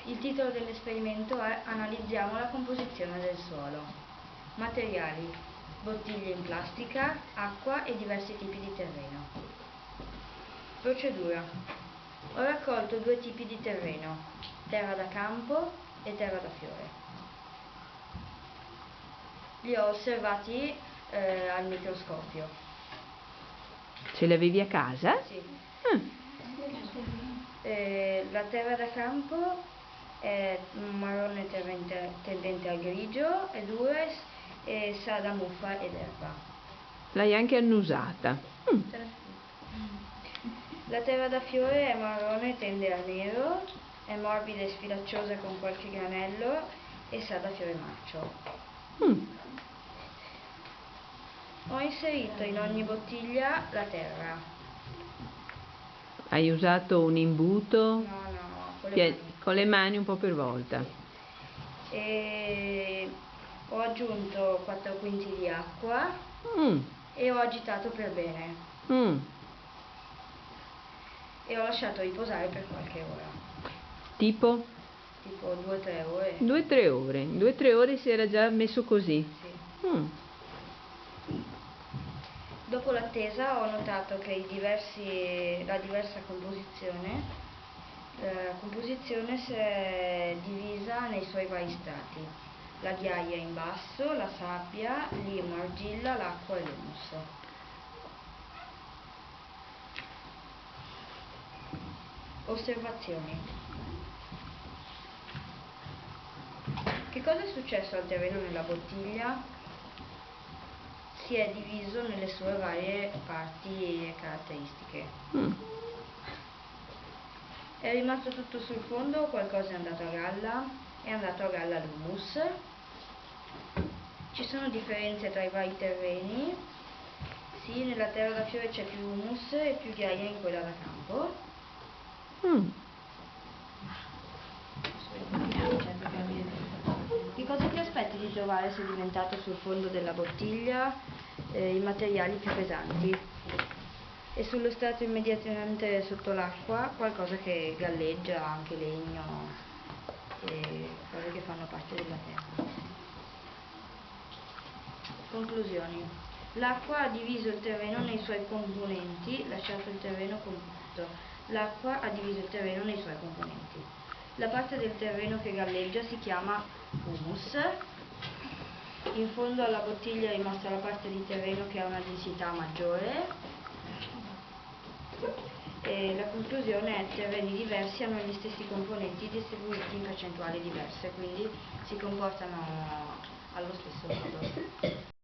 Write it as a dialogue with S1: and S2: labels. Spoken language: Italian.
S1: Il titolo dell'esperimento è Analizziamo la composizione del suolo. Materiali: bottiglie in plastica, acqua e diversi tipi di terreno. Procedura: ho raccolto 2 tipi di terreno, terra da campo e terra da fiore. Li ho osservati al microscopio.
S2: Ce li avevi a casa?
S1: Sì. La terra da campo è un marrone tendente al grigio, è dura e sa da muffa ed erba.
S2: L'hai anche annusata.
S1: La terra da fiore è marrone e tende al nero, è morbida e sfilacciosa con qualche granello e sa da fiore marcio. Ho inserito in ogni bottiglia la terra.
S2: Hai usato un imbuto?
S1: No,
S2: con le mani un po' per volta.
S1: E ho aggiunto 4 quinti di acqua e ho agitato per bene. E ho lasciato riposare per qualche ora.
S2: Tipo
S1: 2-3 ore.
S2: 2-3 ore. In 2-3 ore si era già messo così.
S1: Sì. Dopo l'attesa ho notato che la diversa composizione si è divisa nei suoi vari strati: la ghiaia in basso, la sabbia, limo, argilla, l'acqua e l'humus. Osservazioni: che cosa è successo al terreno nella bottiglia? Si è diviso nelle sue varie parti e caratteristiche. È rimasto tutto sul fondo o qualcosa è andato a galla? È andato a galla l'humus. Ci sono differenze tra i vari terreni. Sì, nella terra da fiore c'è più humus e più ghiaia in quella da campo. Che cosa ti aspetti di trovare sedimentato sul fondo della bottiglia? I materiali più pesanti, e sullo strato immediatamente sotto l'acqua qualcosa che galleggia, anche legno e cose che fanno parte della terra. Conclusioni: l'acqua ha diviso il terreno nei suoi componenti, lasciato il terreno compatto. L'acqua ha diviso il terreno nei suoi componenti. La parte del terreno che galleggia si chiama humus. In fondo alla bottiglia è rimasta la parte di terreno che ha una densità maggiore. E la conclusione è: terreni diversi hanno gli stessi componenti distribuiti in percentuali diverse, quindi si comportano